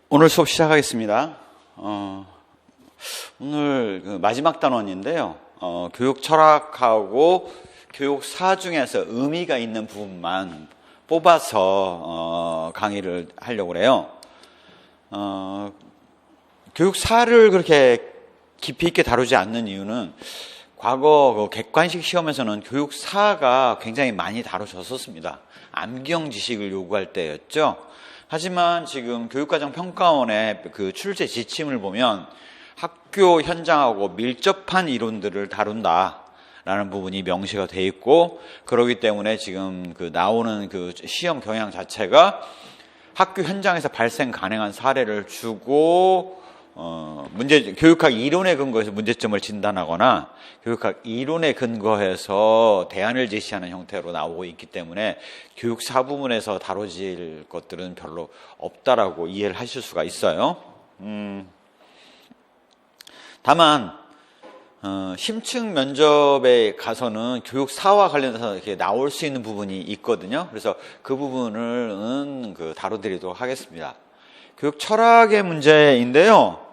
오늘 수업 시작하겠습니다. 오늘 마지막 단원인데요. 교육 철학하고 교육사 중에서 의미가 있는 부분만 뽑아서 강의를 하려고 그래요. 교육사를 그렇게 깊이 있게 다루지 않는 이유는 과거 객관식 시험에서는 교육사가 굉장히 많이 다뤄졌었습니다. 암기형 지식을 요구할 때였죠. 하지만 지금 교육과정평가원의 그 출제 지침을 보면 학교 현장하고 밀접한 이론들을 다룬다라는 부분이 명시가 돼 있고, 그렇기 때문에 지금 나오는 시험 경향 자체가 학교 현장에서 발생 가능한 사례를 주고 교육학 이론에 근거해서 문제점을 진단하거나 교육학 이론에 근거해서 대안을 제시하는 형태로 나오고 있기 때문에 교육사 부분에서 다뤄질 것들은 별로 없다라고 이해를 하실 수가 있어요. 다만 심층 면접에 가서는 교육사와 관련해서 이렇게 나올 수 있는 부분이 있거든요. 그래서 그 부분을 다뤄드리도록 하겠습니다. 교육 철학의 문제인데요.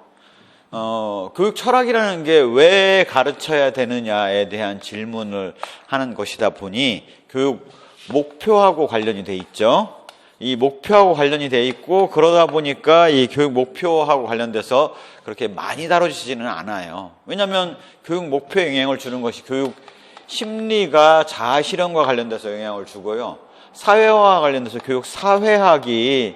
교육 철학이라는 게 왜 가르쳐야 되느냐에 대한 질문을 하는 것이다 보니 교육 목표하고 관련이 돼 있죠. 이 목표하고 관련이 돼 있고, 그러다 보니까 이 교육 목표하고 관련돼서 그렇게 많이 다뤄지지는 않아요. 왜냐하면 교육 목표에 영향을 주는 것이 교육 심리가 자아 실현과 관련돼서 영향을 주고요. 사회와 관련돼서 교육 사회학이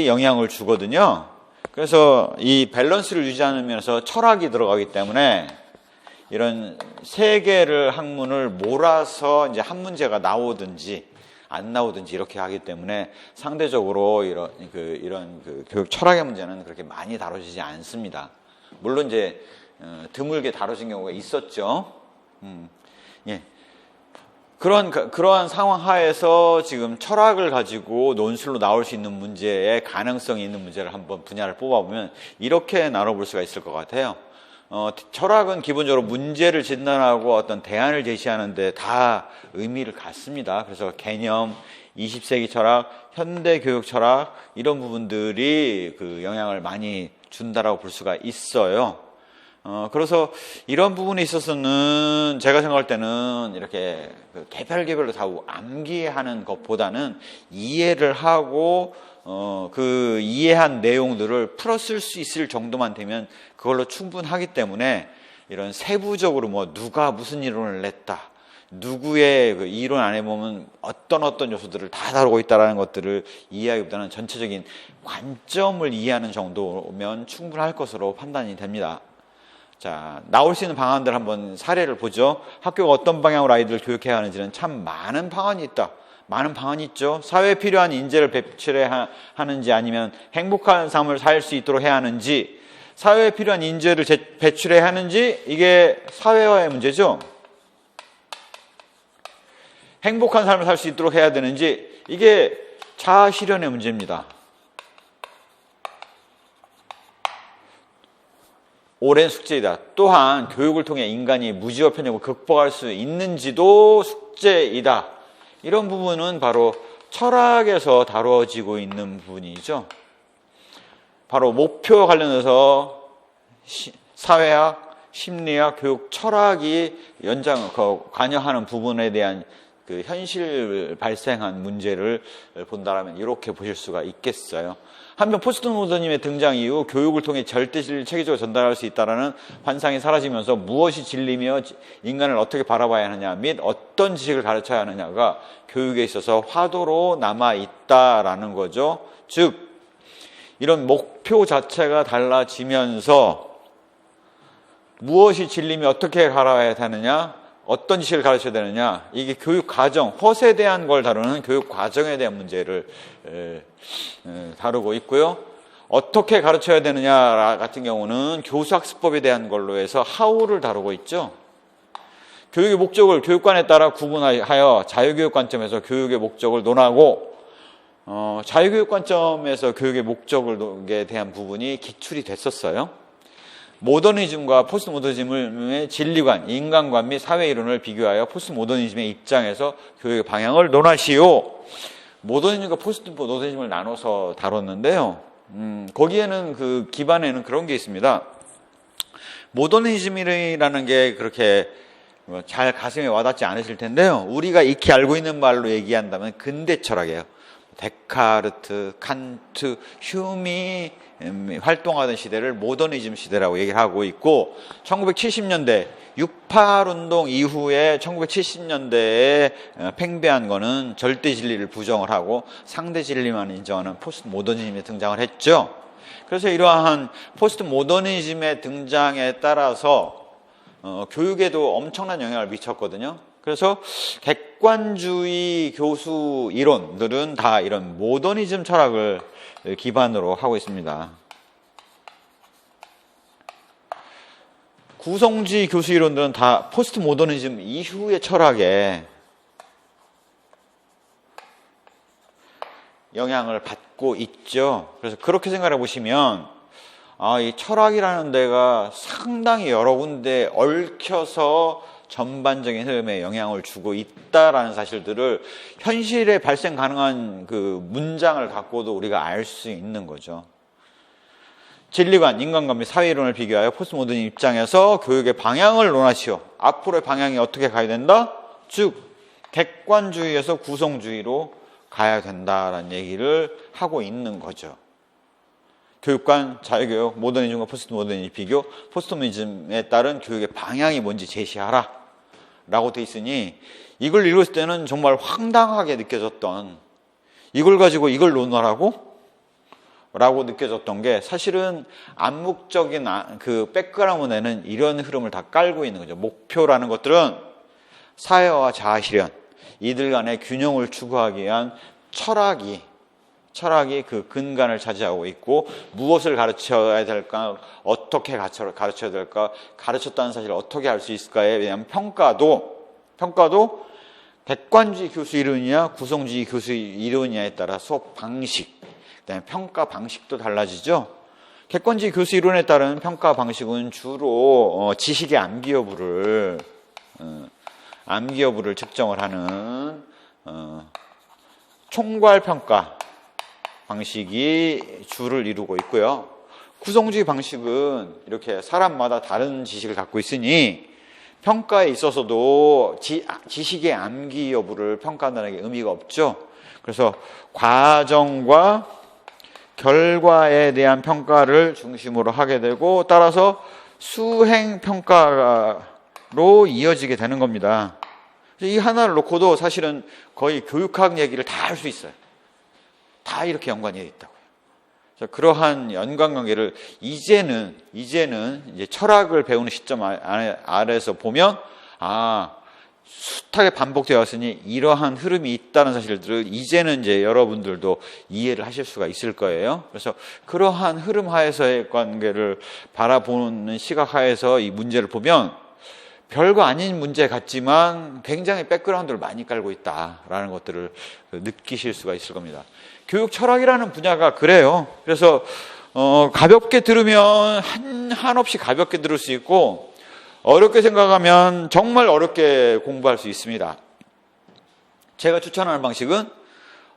영향을 주거든요. 그래서 이 밸런스를 유지하는 면에서 철학이 들어가기 때문에 이런 세 개를 학문을 몰아서 이제 한 문제가 나오든지 안 나오든지 이렇게 하기 때문에 상대적으로 이런 교육 철학의 문제는 그렇게 많이 다뤄지지 않습니다. 물론 이제 드물게 다뤄진 경우가 있었죠. 예. 그러한 상황 하에서 지금 철학을 가지고 논술로 나올 수 있는 문제에 가능성이 있는 문제를 한번 분야를 뽑아보면 이렇게 나눠볼 수가 있을 것 같아요. 철학은 기본적으로 문제를 진단하고 어떤 대안을 제시하는데 다 의미를 갖습니다. 그래서 개념, 20세기 철학, 현대 교육 철학 이런 부분들이 영향을 많이 준다라고 볼 수가 있어요. 그래서 이런 부분에 있어서는 제가 생각할 때는 이렇게 개별개별로 다 암기하는 것보다는 이해를 하고 그 이해한 내용들을 풀었을 수 있을 정도만 되면 그걸로 충분하기 때문에 이런 세부적으로 누가 무슨 이론을 냈다, 누구의 이론 안에 보면 어떤 요소들을 다 다루고 있다라는 것들을 이해하기보다는 전체적인 관점을 이해하는 정도면 충분할 것으로 판단이 됩니다. 자, 나올 수 있는 방안들 한번 사례를 보죠. 학교가 어떤 방향으로 아이들을 교육해야 하는지는 참 많은 방안이 있다. 많은 방안이 있죠. 사회에 필요한 인재를 배출해야 하는지, 아니면 행복한 삶을 살 수 있도록 해야 하는지, 사회에 필요한 인재를 배출해야 하는지, 이게 사회화의 문제죠. 행복한 삶을 살 수 있도록 해야 되는지, 이게 자아 실현의 문제입니다. 오랜 숙제이다. 또한 교육을 통해 인간이 무지와 편협을 극복할 수 있는지도 숙제이다. 이런 부분은 바로 철학에서 다루어지고 있는 부분이죠. 바로 목표와 관련해서 사회학, 심리학, 교육 철학이 관여하는 부분에 대한 현실 발생한 문제를 본다라면 이렇게 보실 수가 있겠어요. 한편 포스트모더니즘의 등장 이후 교육을 통해 절대진리를 체계적으로 전달할 수 있다는 환상이 사라지면서 무엇이 진리며 인간을 어떻게 바라봐야 하느냐 및 어떤 지식을 가르쳐야 하느냐가 교육에 있어서 화두로 남아있다라는 거죠. 즉 이런 목표 자체가 달라지면서 무엇이 진리며 어떻게 가르쳐야 하느냐, 어떤 지식을 가르쳐야 되느냐, 이게 교육 과정, 허세에 대한 걸 다루는 교육 과정에 대한 문제를 다루고 있고요. 어떻게 가르쳐야 되느냐 같은 경우는 교수학습법에 대한 걸로 해서 하우를 다루고 있죠. 교육의 목적을 교육관에 따라 구분하여 자유교육 관점에서 교육의 목적을 논하고, 자유교육 관점에서 교육의 목적에 대한 부분이 기출이 됐었어요. 모더니즘과 포스트모더니즘의 진리관, 인간관 및 사회이론을 비교하여 포스트모더니즘의 입장에서 교육의 방향을 논하시오. 모더니즘과 포스트 모더니즘을 나눠서 다뤘는데요. 거기에는 그 기반에는 그런 게 있습니다. 모더니즘이라는 게 그렇게 잘 가슴에 와닿지 않으실 텐데요. 우리가 익히 알고 있는 말로 얘기한다면 근대 철학이에요. 데카르트, 칸트, 휴미 활동하던 시대를 모더니즘 시대라고 얘기를 하고 있고 1970년대 68운동 이후에 1970년대에 팽배한 거는 절대 진리를 부정을 하고 상대 진리만 인정하는 포스트 모더니즘이 등장을 했죠. 그래서 이러한 포스트 모더니즘의 등장에 따라서 교육에도 엄청난 영향을 미쳤거든요. 그래서 객관주의 교수 이론들은 다 이런 모더니즘 철학을 기반으로 하고 있습니다. 구성주의 교수 이론들은 다 포스트 모더니즘 이후의 철학에 영향을 받고 있죠. 그래서 그렇게 생각해 보시면 이 철학이라는 데가 상당히 여러 군데 얽혀서 전반적인 흐름에 영향을 주고 있다라는 사실들을 현실에 발생 가능한 그 문장을 갖고도 우리가 알 수 있는 거죠. 진리관, 인간관 및 사회이론을 비교하여 포스트모더니즘 입장에서 교육의 방향을 논하시오. 앞으로의 방향이 어떻게 가야 된다? 즉 객관주의에서 구성주의로 가야 된다라는 얘기를 하고 있는 거죠. 교육관, 자유교육, 모더니즘과 포스트모더니즘 비교, 포스트모더니즘에 따른 교육의 방향이 뭔지 제시하라 라고 돼 있으니 이걸 읽을 때는 정말 황당하게 느껴졌던, 이걸 가지고 이걸 논하라고? 라고 느껴졌던 게 사실은 암묵적인 그 백그라운드에는 이런 흐름을 다 깔고 있는 거죠. 목표라는 것들은 사회와 자아 실현, 이들 간의 균형을 추구하기 위한 철학이 그 근간을 차지하고 있고, 무엇을 가르쳐야 될까, 어떻게 가르쳐야 될까, 가르쳤다는 사실을 어떻게 알 수 있을까에 대한 평가도 객관주의 교수 이론이냐 구성주의 교수 이론이냐에 따라 수업 방식, 그다음에 평가 방식도 달라지죠. 객관주의 교수 이론에 따른 평가 방식은 주로 지식의 암기 여부를 측정을 하는 총괄 평가 방식이 주를 이루고 있고요. 구성주의 방식은 이렇게 사람마다 다른 지식을 갖고 있으니 평가에 있어서도 지식의 암기 여부를 평가한다는 게 의미가 없죠. 그래서 과정과 결과에 대한 평가를 중심으로 하게 되고, 따라서 수행 평가로 이어지게 되는 겁니다. 이 하나를 놓고도 사실은 거의 교육학 얘기를 다 할 수 있어요. 다 이렇게 연관이 있다고요. 그러한 연관관계를 이제는 이제 철학을 배우는 시점 아래에서 보면 숱하게 반복되어 왔으니 이러한 흐름이 있다는 사실들을 이제는 이제 여러분들도 이해를 하실 수가 있을 거예요. 그래서 그러한 흐름 하에서의 관계를 바라보는 시각 하에서 이 문제를 보면 별거 아닌 문제 같지만 굉장히 백그라운드를 많이 깔고 있다라는 것들을 느끼실 수가 있을 겁니다. 교육 철학이라는 분야가 그래요. 그래서 가볍게 들으면 한없이 가볍게 들을 수 있고, 어렵게 생각하면 정말 어렵게 공부할 수 있습니다. 제가 추천하는 방식은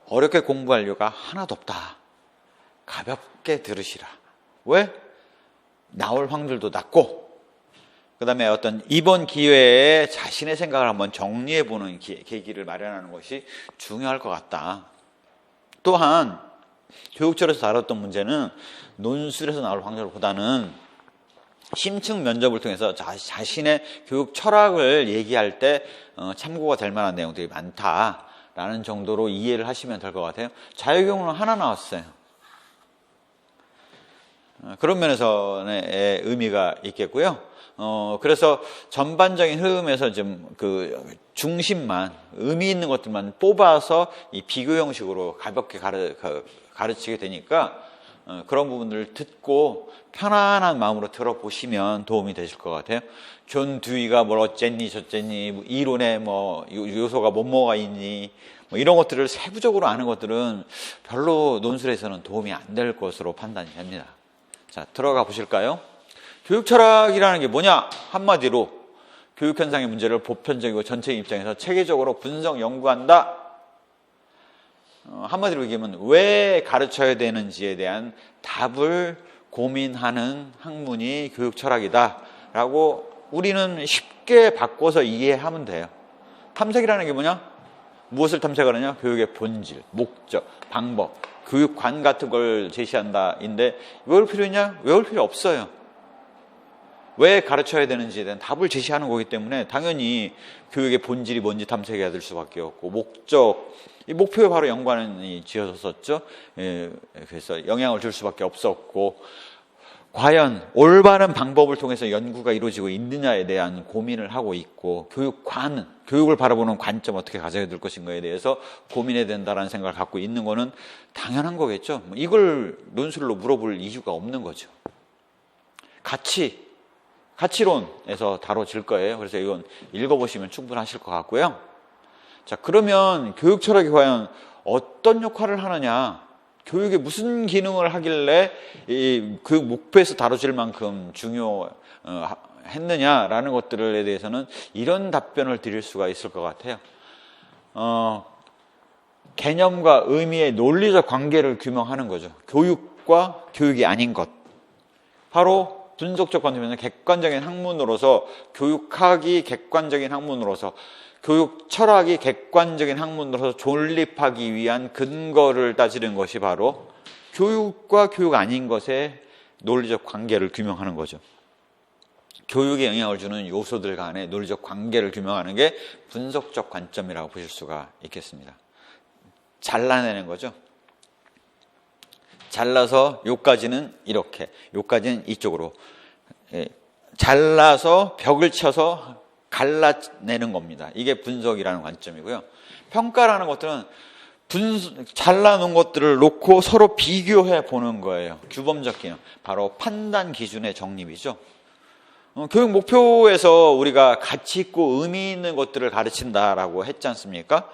어렵게 공부할 이유가 하나도 없다. 가볍게 들으시라. 왜? 나올 확률도 낮고, 그 다음에 어떤 이번 기회에 자신의 생각을 한번 정리해보는 계기를 마련하는 것이 중요할 것 같다. 또한 교육철에서 다뤘던 문제는 논술에서 나올 확률보다는 심층 면접을 통해서 자신의 교육 철학을 얘기할 때 참고가 될 만한 내용들이 많다라는 정도로 이해를 하시면 될 것 같아요. 자유교육은 하나 나왔어요. 그런 면에서의 의미가 있겠고요. 그래서 전반적인 흐름에서 좀 그 중심만, 의미 있는 것들만 뽑아서 이 비교 형식으로 가볍게 가르치게 되니까 그런 부분들을 듣고 편안한 마음으로 들어보시면 도움이 되실 것 같아요. 존 듀이가 뭘 어쨌니 저쨌니, 이론에 뭐 요소가 뭐가 있니, 뭐 이런 것들을 세부적으로 아는 것들은 별로 논술에서는 도움이 안 될 것으로 판단이 됩니다. 자, 들어가 보실까요? 교육 철학이라는 게 뭐냐? 한마디로 교육 현상의 문제를 보편적이고 전체적인 입장에서 체계적으로 분석, 연구한다. 한마디로 얘기하면 왜 가르쳐야 되는지에 대한 답을 고민하는 학문이 교육 철학이다라고 우리는 쉽게 바꿔서 이해하면 돼요. 탐색이라는 게 뭐냐? 무엇을 탐색하느냐? 교육의 본질, 목적, 방법, 교육관 같은 걸 제시한다인데 외울 필요 있냐? 외울 필요 없어요. 왜 가르쳐야 되는지에 대한 답을 제시하는 거기 때문에 당연히 교육의 본질이 뭔지 탐색해야 될 수밖에 없고, 목적, 이 목표에 바로 연관이 지어졌었죠. 그래서 영향을 줄 수밖에 없었고, 과연 올바른 방법을 통해서 연구가 이루어지고 있느냐에 대한 고민을 하고 있고, 교육관은, 교육을 바라보는 관점 어떻게 가져야 될 것인가에 대해서 고민해야 된다는 생각을 갖고 있는 거는 당연한 거겠죠. 이걸 논술로 물어볼 이유가 없는 거죠. 가치론에서 다뤄질 거예요. 그래서 이건 읽어보시면 충분하실 것 같고요. 자, 그러면 교육 철학이 과연 어떤 역할을 하느냐, 교육에 무슨 기능을 하길래 이 교육 목표에서 다뤄질 만큼 중요했느냐라는 것들에 대해서는 이런 답변을 드릴 수가 있을 것 같아요. 개념과 의미의 논리적 관계를 규명하는 거죠. 교육과 교육이 아닌 것. 바로 분석적 관점에서 객관적인 학문으로서, 교육학이 객관적인 학문으로서, 교육 철학이 객관적인 학문으로서 존립하기 위한 근거를 따지는 것이 바로 교육과 교육 아닌 것의 논리적 관계를 규명하는 거죠. 교육에 영향을 주는 요소들 간의 논리적 관계를 규명하는 게 분석적 관점이라고 보실 수가 있겠습니다. 잘라내는 거죠. 잘라서 요까지는 이렇게, 요까지는 이쪽으로, 잘라서 벽을 쳐서 갈라내는 겁니다. 이게 분석이라는 관점이고요. 평가라는 것들은 잘라놓은 것들을 놓고 서로 비교해 보는 거예요. 규범적 기능, 바로 판단 기준의 정립이죠. 교육 목표에서 우리가 가치 있고 의미 있는 것들을 가르친다라고 했지 않습니까?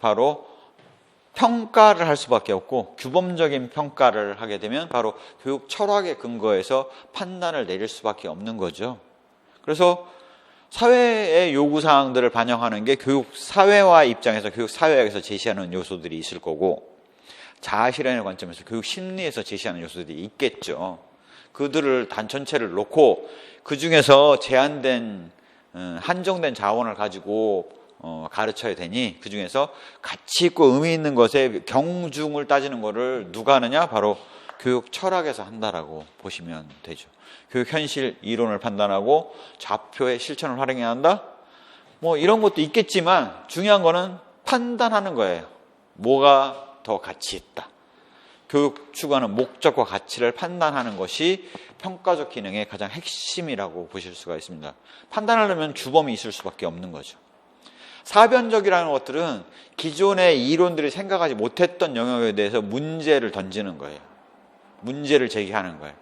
바로 평가를 할 수밖에 없고, 규범적인 평가를 하게 되면 바로 교육 철학의 근거에서 판단을 내릴 수밖에 없는 거죠. 그래서 사회의 요구사항들을 반영하는 게 교육 사회화 입장에서, 교육 사회학에서 제시하는 요소들이 있을 거고, 자아실현의 관점에서 교육 심리에서 제시하는 요소들이 있겠죠. 그들을 전체를 놓고 그 중에서 제한된, 한정된 자원을 가지고 가르쳐야 되니 그 중에서 가치 있고 의미 있는 것에 경중을 따지는 거를 누가 하느냐? 바로 교육 철학에서 한다라고 보시면 되죠. 교육 현실 이론을 판단하고 좌표의 실천을 활용해야 한다? 뭐 이런 것도 있겠지만 중요한 거는 판단하는 거예요. 뭐가 더 가치 있다. 교육 추구하는 목적과 가치를 판단하는 것이 평가적 기능의 가장 핵심이라고 보실 수가 있습니다. 판단하려면 주범이 있을 수밖에 없는 거죠. 사변적이라는 것들은 기존의 이론들이 생각하지 못했던 영역에 대해서 문제를 던지는 거예요. 문제를 제기하는 거예요.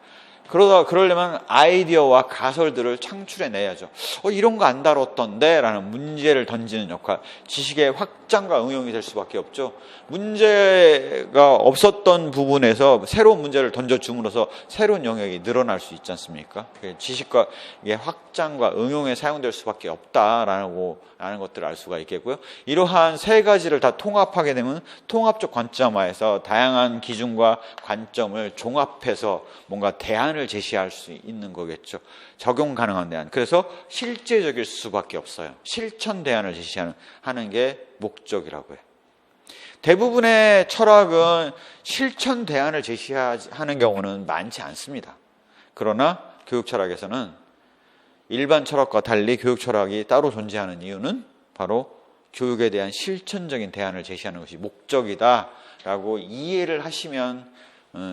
그러려면 아이디어와 가설들을 창출해내야죠. 이런 거 안 다뤘던데? 라는 문제를 던지는 역할, 지식의 확장과 응용이 될 수밖에 없죠. 문제가 없었던 부분에서 새로운 문제를 던져줌으로써 새로운 영역이 늘어날 수 있지 않습니까? 지식과 확장과 응용에 사용될 수밖에 없다라는 것들을 알 수가 있겠고요. 이러한 세 가지를 다 통합하게 되면 통합적 관점화에서 다양한 기준과 관점을 종합해서 뭔가 대안을 제시할 수 있는 거겠죠. 적용 가능한 대안. 그래서 실제적일 수밖에 없어요. 실천 대안을 제시하는 게 목적이라고 해요. 대부분의 철학은 실천 대안을 제시하는 경우는 많지 않습니다. 그러나 교육 철학에서는 일반 철학과 달리 교육 철학이 따로 존재하는 이유는 바로 교육에 대한 실천적인 대안을 제시하는 것이 목적이다라고 이해를 하시면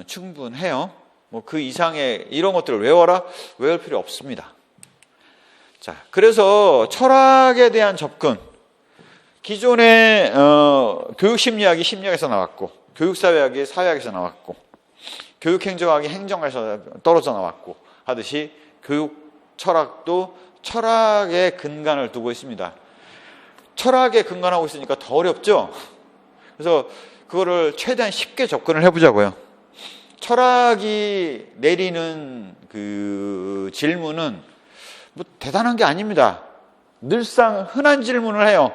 충분해요. 뭐 그 이상의 이런 것들을 외울 필요 없습니다. 자, 그래서 철학에 대한 접근, 기존의 교육심리학이 심리학에서 나왔고, 교육사회학이 사회학에서 나왔고, 교육행정학이 행정학에서 떨어져 나왔고 하듯이 교육 철학도 철학의 근간을 두고 있습니다. 철학에 근간하고 있으니까 더 어렵죠? 그래서 그거를 최대한 쉽게 접근을 해보자고요. 철학이 내리는 그 질문은 뭐 대단한 게 아닙니다. 늘상 흔한 질문을 해요.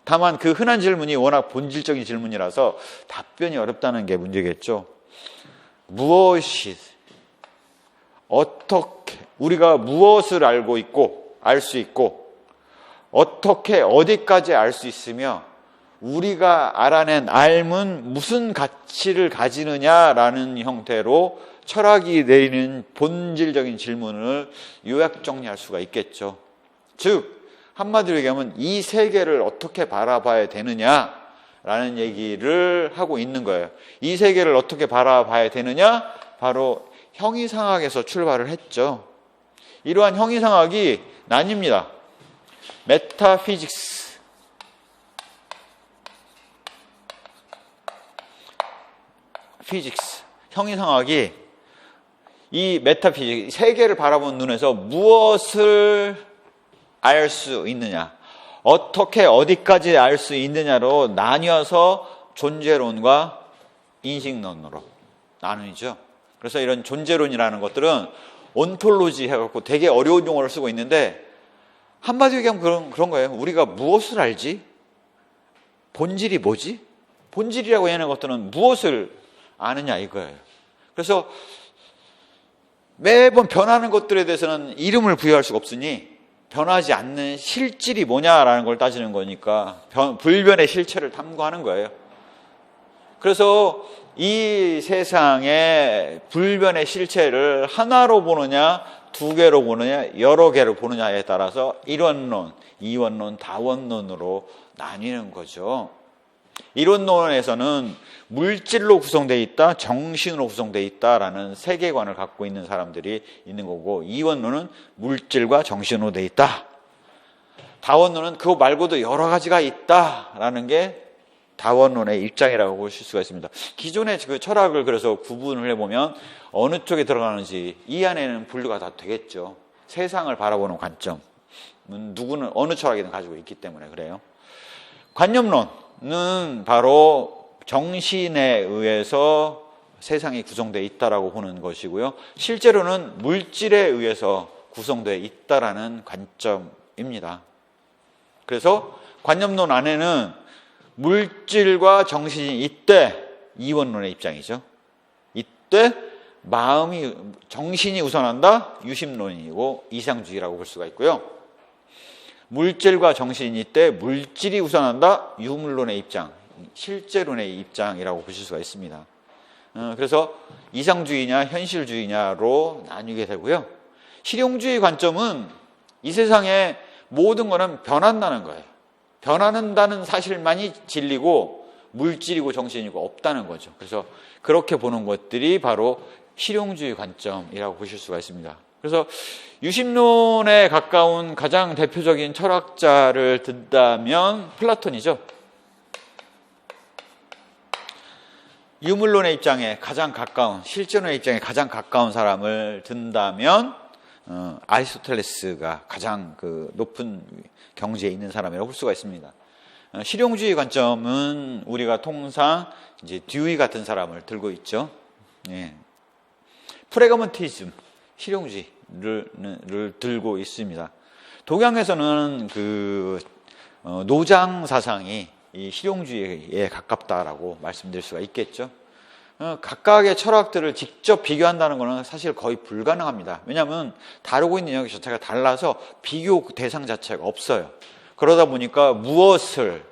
다만 그 흔한 질문이 워낙 본질적인 질문이라서 답변이 어렵다는 게 문제겠죠. 무엇이, 어떻게, 우리가 무엇을 알고 있고, 알 수 있고, 어떻게, 어디까지 알 수 있으며, 우리가 알아낸 알문 무슨 가치를 가지느냐라는 형태로 철학이 내리는 본질적인 질문을 요약 정리할 수가 있겠죠. 즉, 한마디로 얘기하면 이 세계를 어떻게 바라봐야 되느냐라는 얘기를 하고 있는 거예요. 이 세계를 어떻게 바라봐야 되느냐? 바로 형이상학에서 출발을 했죠. 이러한 형이상학이 나뉩니다. 메타피직스, 피직스, 형이상학이 이 메타피직, 세계를 바라보는 눈에서 무엇을 알 수 있느냐, 어떻게 어디까지 알 수 있느냐로 나뉘어서 존재론과 인식론으로 나누죠. 그래서 이런 존재론이라는 것들은 온톨로지 해갖고 되게 어려운 용어를 쓰고 있는데, 한마디로 얘기하면 그런 거예요. 우리가 무엇을 알지? 본질이 뭐지? 본질이라고 하는 것들은 무엇을 아느냐 이거예요. 그래서 매번 변하는 것들에 대해서는 이름을 부여할 수가 없으니 변하지 않는 실질이 뭐냐라는 걸 따지는 거니까 불변의 실체를 탐구하는 거예요. 그래서 이 세상의 불변의 실체를 하나로 보느냐, 두 개로 보느냐, 여러 개로 보느냐에 따라서 일원론, 이원론, 다원론으로 나뉘는 거죠. 이론론에서는 물질로 구성되어 있다, 정신으로 구성되어 있다라는 세계관을 갖고 있는 사람들이 있는 거고, 이원론은 물질과 정신으로 되어 있다. 다원론은 그거 말고도 여러 가지가 있다라는 게 다원론의 입장이라고 보실 수가 있습니다. 기존의 그 철학을 그래서 구분을 해보면 어느 쪽에 들어가는지 이 안에는 분류가 다 되겠죠. 세상을 바라보는 관점은 누구는 어느 철학이든 가지고 있기 때문에 그래요. 관념론은 바로 정신에 의해서 세상이 구성되어 있다라고 보는 것이고요. 실제로는 물질에 의해서 구성되어 있다라는 관점입니다. 그래서 관념론 안에는 물질과 정신이 이때 이원론의 입장이죠. 이때 마음이, 정신이 우선한다, 유심론이고 이상주의라고 볼 수가 있고요. 물질과 정신이 이때 물질이 우선한다, 유물론의 입장, 실제론의 입장이라고 보실 수가 있습니다. 그래서 이상주의냐 현실주의냐로 나뉘게 되고요. 실용주의 관점은 이 세상에 모든 것은 변한다는 거예요. 변한다는 사실만이 진리고 물질이고 정신이고 없다는 거죠. 그래서 그렇게 보는 것들이 바로 실용주의 관점이라고 보실 수가 있습니다. 그래서 유심론에 가까운 가장 대표적인 철학자를 든다면 플라톤이죠. 유물론의 입장에 가장 가까운, 실존의 입장에 가장 가까운 사람을 든다면 아리스토텔레스가 가장 그 높은 경지에 있는 사람이라고 볼 수가 있습니다. 실용주의 관점은 우리가 통상 이제 듀이 같은 사람을 들고 있죠. 예. 프래그먼티즘, 실용주의를 들고 있습니다. 동양에서는 그 노장 사상이 이 실용주의에 가깝다라고 말씀드릴 수가 있겠죠. 각각의 철학들을 직접 비교한다는 것은 사실 거의 불가능합니다. 왜냐하면 다루고 있는 영역 자체가 달라서 비교 대상 자체가 없어요. 그러다 보니까 무엇을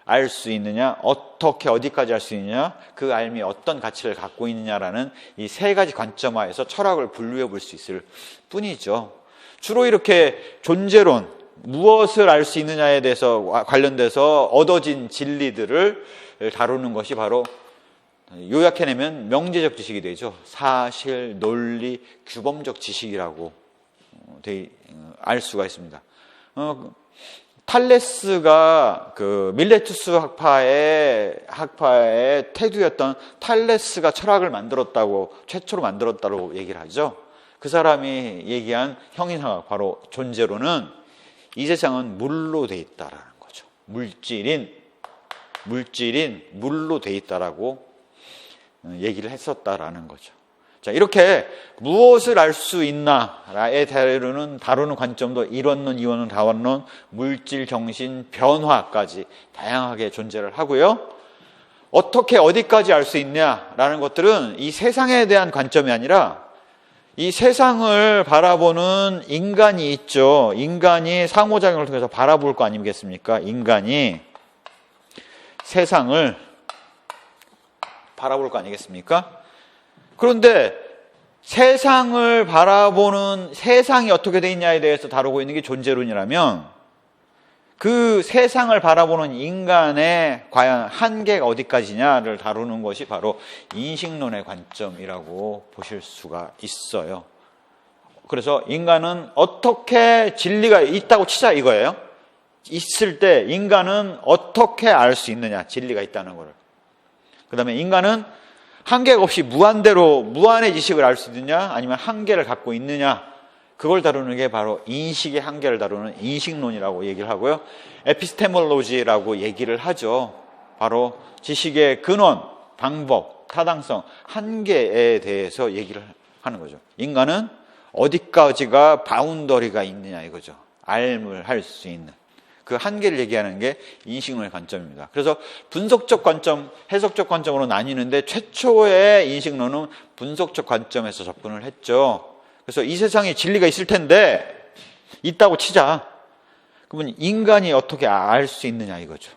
알 수 있느냐, 어떻게 어디까지 알 수 있느냐, 그 알미 어떤 가치를 갖고 있느냐라는 이 세 가지 관점하에서 철학을 분류해 볼 수 있을 뿐이죠. 주로 이렇게 존재론, 무엇을 알 수 있느냐에 대해서 관련돼서 얻어진 진리들을 다루는 것이 바로 요약해내면 명제적 지식이 되죠. 사실, 논리, 규범적 지식이라고 알 수가 있습니다. 탈레스가 그 밀레투스 학파의 태두였던 탈레스가 철학을 만들었다고, 최초로 만들었다고 얘기를 하죠. 그 사람이 얘기한 형이상학, 바로 존재론은 이 세상은 물로 돼 있다라는 거죠. 물질인 물로 돼 있다라고 얘기를 했었다라는 거죠. 자, 이렇게 무엇을 알 수 있나에 다루는 관점도 이론론, 이원론, 다원론, 물질, 정신, 변화까지 다양하게 존재를 하고요. 어떻게 어디까지 알 수 있냐라는 것들은 이 세상에 대한 관점이 아니라 이 세상을 바라보는 인간이 있죠. 인간이 상호작용을 통해서 바라볼 거 아니겠습니까? 인간이 세상을 바라볼 거 아니겠습니까? 그런데 세상을 바라보는 세상이 어떻게 돼 있냐에 대해서 다루고 있는 게 존재론이라면 그 세상을 바라보는 인간의 과연 한계가 어디까지냐를 다루는 것이 바로 인식론의 관점이라고 보실 수가 있어요. 그래서 인간은 어떻게 진리가 있다고 치자 이거예요. 있을 때 인간은 어떻게 알 수 있느냐, 진리가 있다는 것을. 그 다음에 인간은 한계가 없이 무한대로 무한의 지식을 알 수 있느냐 아니면 한계를 갖고 있느냐, 그걸 다루는 게 바로 인식의 한계를 다루는 인식론이라고 얘기를 하고요. 에피스테몰로지라고 얘기를 하죠. 바로 지식의 근원, 방법, 타당성, 한계에 대해서 얘기를 하는 거죠. 인간은 어디까지가 바운더리가 있느냐 이거죠. 알을 할 수 있는 그 한계를 얘기하는 게 인식론의 관점입니다. 그래서 분석적 관점, 해석적 관점으로 나뉘는데 최초의 인식론은 분석적 관점에서 접근을 했죠. 그래서 이 세상에 진리가 있을 텐데 있다고 치자. 그러면 인간이 어떻게 알 수 있느냐 이거죠.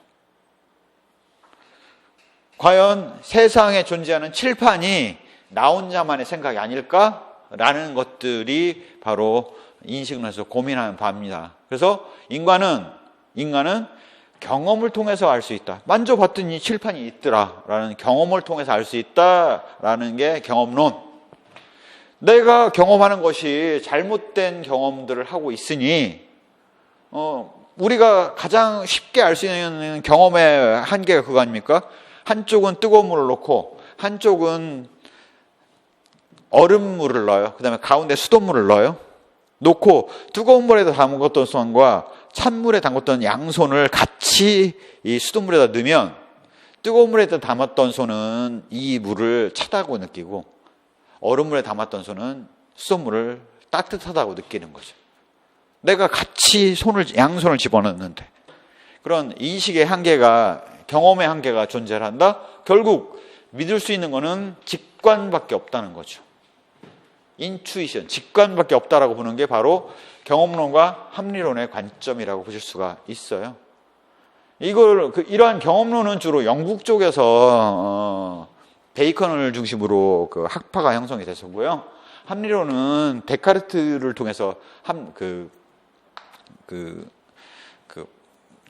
과연 세상에 존재하는 칠판이 나 혼자만의 생각이 아닐까라는 것들이 바로 인식론에서 고민하는 바입니다. 그래서 인간은 경험을 통해서 알 수 있다. 만져봤더니 칠판이 있더라라는 경험을 통해서 알 수 있다라는 게 경험론. 내가 경험하는 것이 잘못된 경험들을 하고 있으니 우리가 가장 쉽게 알 수 있는 경험의 한계가 그거 아닙니까? 한쪽은 뜨거운 물을 넣고 한쪽은 얼음물을 넣어요. 그 다음에 가운데 수돗물을 넣어요. 놓고 뜨거운 물에다 담궜던 손과 찬물에 담궜던 양손을 같이 이 수돗물에다 넣으면 뜨거운 물에다 담았던 손은 이 물을 차다고 느끼고 얼음물에 담았던 손은 수돗물을 따뜻하다고 느끼는 거죠. 내가 같이 양손을 집어넣는데 그런 인식의 한계가, 경험의 한계가 존재를 한다? 결국 믿을 수 있는 거는 직관밖에 없다는 거죠. 인투이션, 직관밖에 없다라고 보는 게 바로 경험론과 합리론의 관점이라고 보실 수가 있어요. 이러한 경험론은 주로 영국 쪽에서 베이컨을 중심으로 그 학파가 형성이 됐었고요. 합리론은 데카르트를 통해서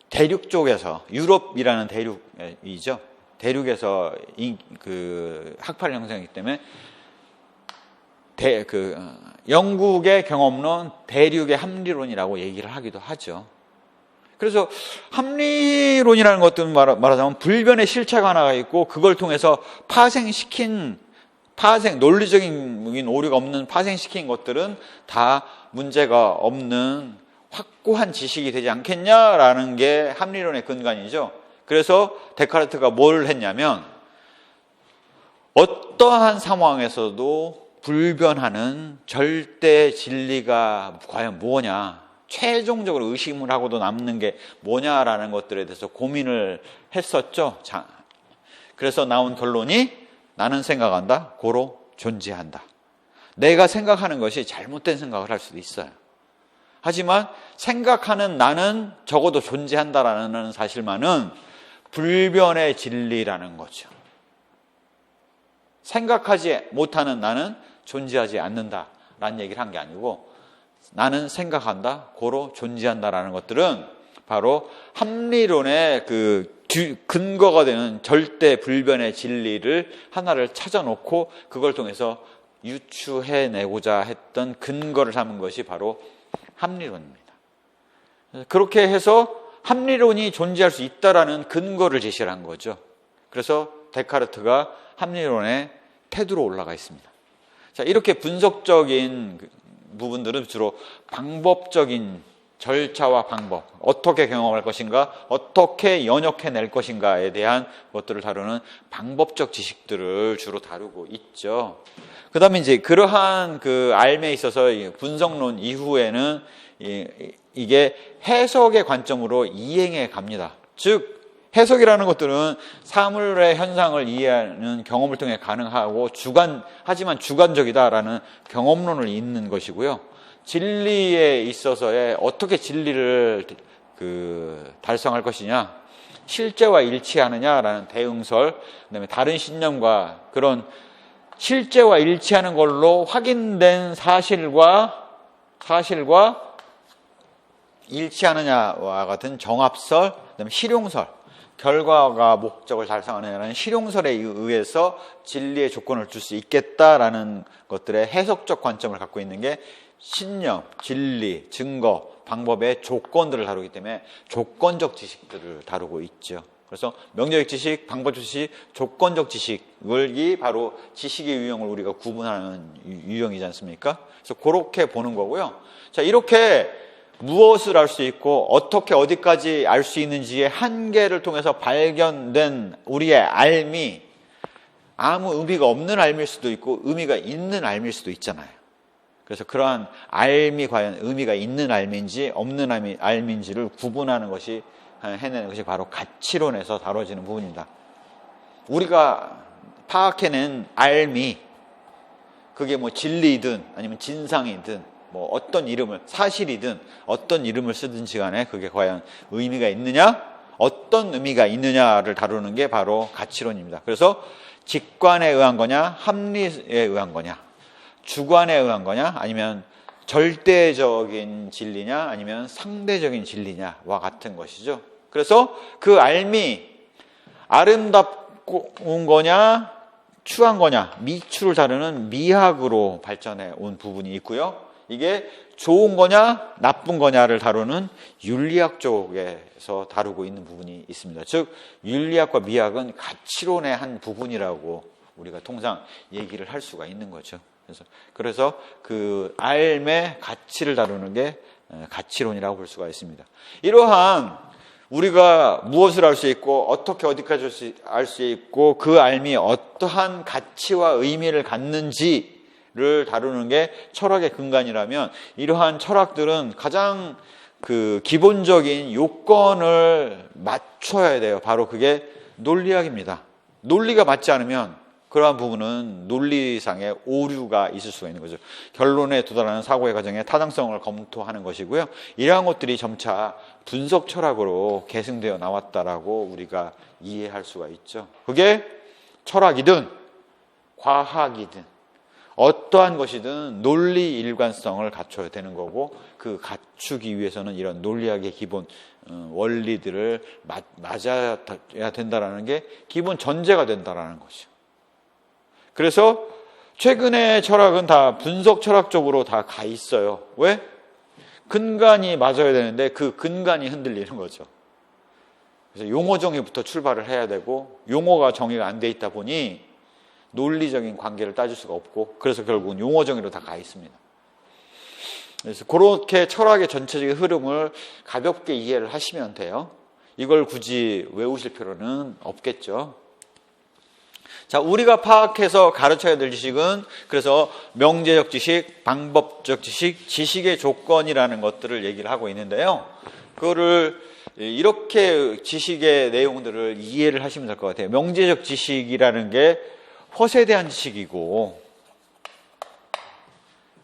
대륙 쪽에서, 유럽이라는 대륙이죠. 대륙에서 학파를 형성했기 때문에 영국의 경험론, 대륙의 합리론이라고 얘기를 하기도 하죠. 그래서 합리론이라는 것들은 말하자면 불변의 실체가 하나가 있고 그걸 통해서 논리적인 오류가 없는 파생시킨 것들은 다 문제가 없는 확고한 지식이 되지 않겠냐라는 게 합리론의 근간이죠. 그래서 데카르트가 뭘 했냐면 어떠한 상황에서도 불변하는 절대 진리가 과연 뭐냐, 최종적으로 의심을 하고도 남는 게 뭐냐라는 것들에 대해서 고민을 했었죠. 그래서 나온 결론이 나는 생각한다, 고로 존재한다. 내가 생각하는 것이 잘못된 생각을 할 수도 있어요. 하지만 생각하는 나는 적어도 존재한다라는 사실만은 불변의 진리라는 거죠. 생각하지 못하는 나는 존재하지 않는다라는 얘기를 한 게 아니고 나는 생각한다, 고로 존재한다라는 것들은 바로 합리론의 근거가 되는 절대 불변의 진리를 하나를 찾아놓고 그걸 통해서 유추해내고자 했던 근거를 삼은 것이 바로 합리론입니다. 그렇게 해서 합리론이 존재할 수 있다라는 근거를 제시를 한 거죠. 그래서 데카르트가 합리론의 태두로 올라가 있습니다. 자, 이렇게 분석적인 부분들은 주로 방법적인 절차와 방법, 어떻게 경험할 것인가, 어떻게 연역해낼 것인가에 대한 것들을 다루는 방법적 지식들을 주로 다루고 있죠. 그 다음에 이제 그러한 그 알매에 있어서 분석론 이후에는 이게 해석의 관점으로 이행해 갑니다. 즉, 해석이라는 것들은 사물의 현상을 이해하는 경험을 통해 가능하고 하지만 주관적이다라는 경험론을 잇는 것이고요. 진리에 있어서의 어떻게 진리를 달성할 것이냐, 실제와 일치하느냐라는 대응설, 그다음에 다른 신념과 그런 실제와 일치하는 걸로 확인된 사실과 일치하느냐와 같은 정합설, 그다음에 실용설, 결과가 목적을 달성하느냐는 실용설에 의해서 진리의 조건을 줄 수 있겠다라는 것들의 해석적 관점을 갖고 있는 게 신념, 진리, 증거, 방법의 조건들을 다루기 때문에 조건적 지식들을 다루고 있죠. 그래서 명제적 지식, 방법적 지식, 조건적 지식이 바로 지식의 유형을 우리가 구분하는 유형이지 않습니까? 그래서 그렇게 보는 거고요. 자, 이렇게 무엇을 알 수 있고 어떻게 어디까지 알 수 있는지의 한계를 통해서 발견된 우리의 알미, 아무 의미가 없는 알미일 수도 있고 의미가 있는 알미일 수도 있잖아요. 그래서 그러한 알미 과연 의미가 있는 알미인지 없는 알미인지를 구분하는 것이, 해내는 것이 바로 가치론에서 다뤄지는 부분입니다. 우리가 파악해낸 알미, 그게 뭐 진리든 아니면 진상이든 뭐 어떤 이름을, 사실이든 어떤 이름을 쓰든지 간에 그게 과연 의미가 있느냐, 어떤 의미가 있느냐를 다루는 게 바로 가치론입니다. 그래서 직관에 의한 거냐, 합리에 의한 거냐, 주관에 의한 거냐, 아니면 절대적인 진리냐, 아니면 상대적인 진리냐와 같은 것이죠. 그래서 그 알미, 아름답운 거냐, 추한 거냐, 미추를 다루는 미학으로 발전해 온 부분이 있고요. 이게 좋은 거냐, 나쁜 거냐를 다루는 윤리학 쪽에서 다루고 있는 부분이 있습니다. 즉, 윤리학과 미학은 가치론의 한 부분이라고 우리가 통상 얘기를 할 수가 있는 거죠. 그래서 그 알의 가치를 다루는 게 가치론이라고 볼 수가 있습니다. 이러한 우리가 무엇을 알 수 있고 어떻게 어디까지 알 수 있고 그 알미 어떠한 가치와 의미를 갖는지를 다루는 게 철학의 근간이라면, 이러한 철학들은 가장 그 기본적인 요건을 맞춰야 돼요. 바로 그게 논리학입니다. 논리가 맞지 않으면 그러한 부분은 논리상의 오류가 있을 수가 있는 거죠. 결론에 도달하는 사고의 과정에 타당성을 검토하는 것이고요. 이러한 것들이 점차 분석 철학으로 계승되어 나왔다라고 우리가 이해할 수가 있죠. 그게 철학이든 과학이든 어떠한 것이든 논리 일관성을 갖춰야 되는 거고, 그 갖추기 위해서는 이런 논리학의 기본 원리들을 맞아야 된다라는 게 기본 전제가 된다라는 거죠. 그래서 최근의 철학은 다 분석 철학 쪽으로 다 가 있어요. 왜? 근간이 맞아야 되는데 그 근간이 흔들리는 거죠. 그래서 용어 정의부터 출발을 해야 되고, 용어가 정의가 안 돼 있다 보니 논리적인 관계를 따질 수가 없고, 그래서 결국은 용어 정의로 다 가 있습니다. 그래서 그렇게 철학의 전체적인 흐름을 가볍게 이해를 하시면 돼요. 이걸 굳이 외우실 필요는 없겠죠. 자, 우리가 파악해서 가르쳐야 될 지식은 그래서 명제적 지식, 방법적 지식, 지식의 조건이라는 것들을 얘기를 하고 있는데요. 그거를 이렇게 지식의 내용들을 이해를 하시면 될 것 같아요. 명제적 지식이라는 게 허세에 대한 지식이고,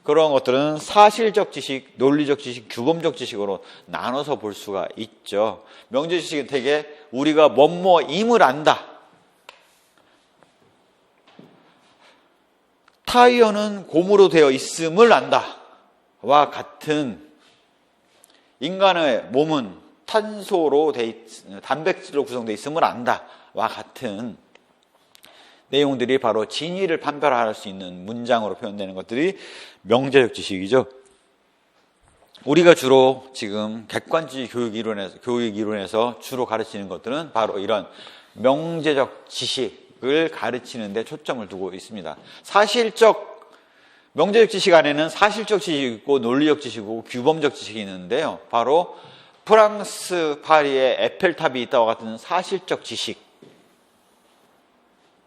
그런 것들은 사실적 지식, 논리적 지식, 규범적 지식으로 나눠서 볼 수가 있죠. 명제적 지식은 되게 우리가 뭐뭐임을 안다, 타이어는 고무로 되어 있음을 안다와 같은, 인간의 몸은 단백질로 구성되어 있음을 안다와 같은 내용들이 바로 진위를 판별할 수 있는 문장으로 표현되는 것들이 명제적 지식이죠. 우리가 주로 지금 객관주의 교육 이론에서 주로 가르치는 것들은 바로 이런 명제적 지식을 가르치는 데 초점을 두고 있습니다. 사실적 명제적 지식 안에는 사실적 지식이 있고 논리적 지식이고 규범적 지식이 있는데요. 바로 프랑스 파리에 에펠탑이 있다와 같은 사실적 지식이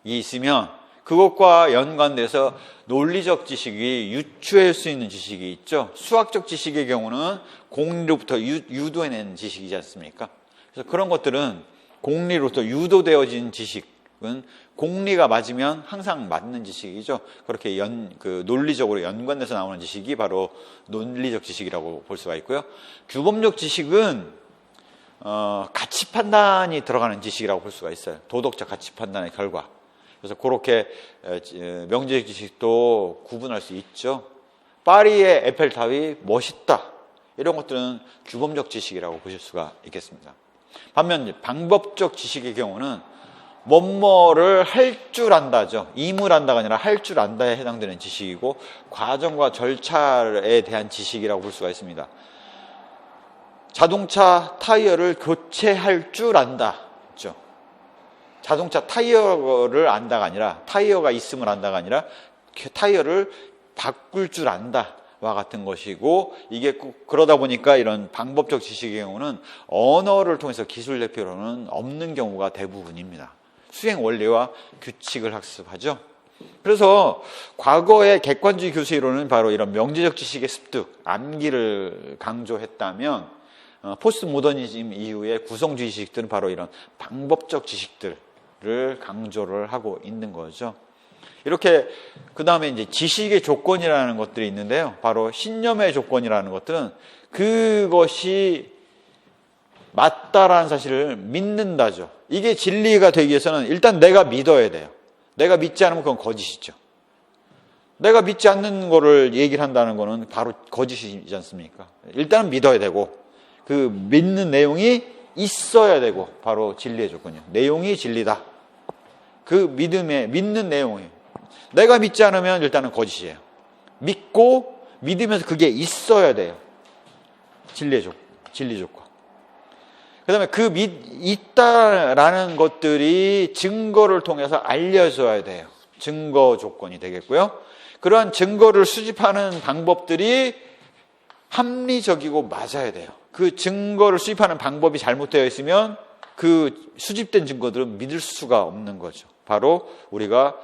있으면 그것과 연관돼서 논리적 지식이 유추할 수 있는 지식이 있죠. 수학적 지식의 경우는 공리로부터 유도해낸 지식이지 않습니까? 그래서 그런 것들은 공리로부터 유도되어진 지식은 공리가 맞으면 항상 맞는 지식이죠. 그렇게 논리적으로 연관돼서 나오는 지식이 바로 논리적 지식이라고 볼 수가 있고요. 규범적 지식은 가치 판단이 들어가는 지식이라고 볼 수가 있어요. 도덕적 가치 판단의 결과. 그래서 그렇게 명제적 지식도 구분할 수 있죠. 파리의 에펠탑이 멋있다. 이런 것들은 규범적 지식이라고 보실 수가 있겠습니다. 반면 방법적 지식의 경우는 뭐뭐를 할 줄 안다죠. 임을 안다가 아니라 할 줄 안다에 해당되는 지식이고 과정과 절차에 대한 지식이라고 볼 수가 있습니다. 자동차 타이어를 교체할 줄 안다. 자동차 타이어를 안다가 아니라 타이어가 있음을 안다가 아니라 타이어를 바꿀 줄 안다와 같은 것이고 이게 꼭 그러다 보니까 이런 방법적 지식의 경우는 언어를 통해서 기술력 필요는 없는 경우가 대부분입니다. 수행 원리와 규칙을 학습하죠. 그래서 과거의 객관주의 교수 이론은 바로 이런 명제적 지식의 습득, 암기를 강조했다면 포스트 모더니즘 이후의 구성주의 지식들은 바로 이런 방법적 지식들을 강조를 하고 있는 거죠. 이렇게 그 다음에 이제 지식의 조건이라는 것들이 있는데요. 바로 신념의 조건이라는 것들은 그것이 맞다라는 사실을 믿는다죠. 이게 진리가 되기 위해서는 일단 내가 믿어야 돼요. 내가 믿지 않으면 그건 거짓이죠. 내가 믿지 않는 거를 얘기를 한다는 거는 바로 거짓이지 않습니까? 일단은 믿어야 되고 그 믿는 내용이 있어야 되고 바로 진리의 조건이에요. 내용이 진리다. 그 믿는 내용이에요. 내가 믿지 않으면 일단은 거짓이에요. 믿고 믿으면서 그게 있어야 돼요. 진리 조건. 그 다음에 있다라는 것들이 증거를 통해서 알려줘야 돼요. 증거 조건이 되겠고요. 그러한 증거를 수집하는 방법들이 합리적이고 맞아야 돼요. 그 증거를 수집하는 방법이 잘못되어 있으면 그 수집된 증거들은 믿을 수가 없는 거죠. 바로 우리가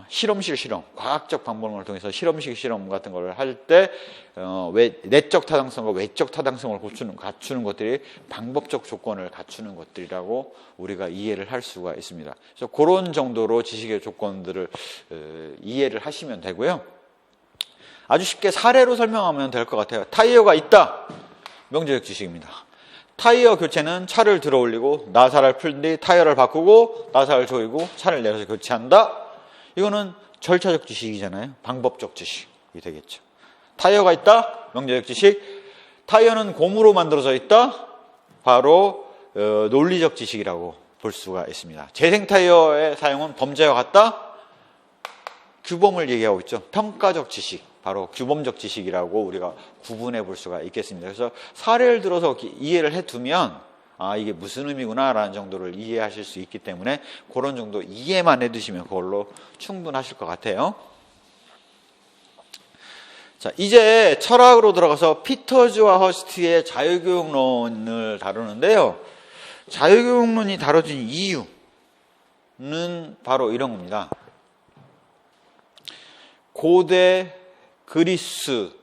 실험식 실험, 과학적 방법을 통해서 실험식 실험 같은 걸 할 때 내적 타당성과 외적 타당성을 갖추는 것들이 방법적 조건을 갖추는 것들이라고 우리가 이해를 할 수가 있습니다. 그래서 그런 정도로 지식의 조건들을 이해를 하시면 되고요. 아주 쉽게 사례로 설명하면 될 것 같아요. 타이어가 있다. 명제적 지식입니다. 타이어 교체는 차를 들어 올리고 나사를 풀 뒤 타이어를 바꾸고 나사를 조이고 차를 내려서 교체한다. 이거는 절차적 지식이잖아요. 방법적 지식이 되겠죠. 타이어가 있다. 명제적 지식. 타이어는 고무로 만들어져 있다. 바로 논리적 지식이라고 볼 수가 있습니다. 재생 타이어의 사용은 범죄와 같다. 규범을 얘기하고 있죠. 평가적 지식. 바로 규범적 지식이라고 우리가 구분해 볼 수가 있겠습니다. 그래서 사례를 들어서 이해를 해두면 이게 무슨 의미구나 라는 정도를 이해하실 수 있기 때문에 그런 정도 이해만 해두시면 그걸로 충분하실 것 같아요. 자, 이제 철학으로 들어가서 피터즈와 허스트의 자유교육론을 다루는데요. 자유교육론이 다뤄진 이유는 바로 이런 겁니다. 고대 그리스의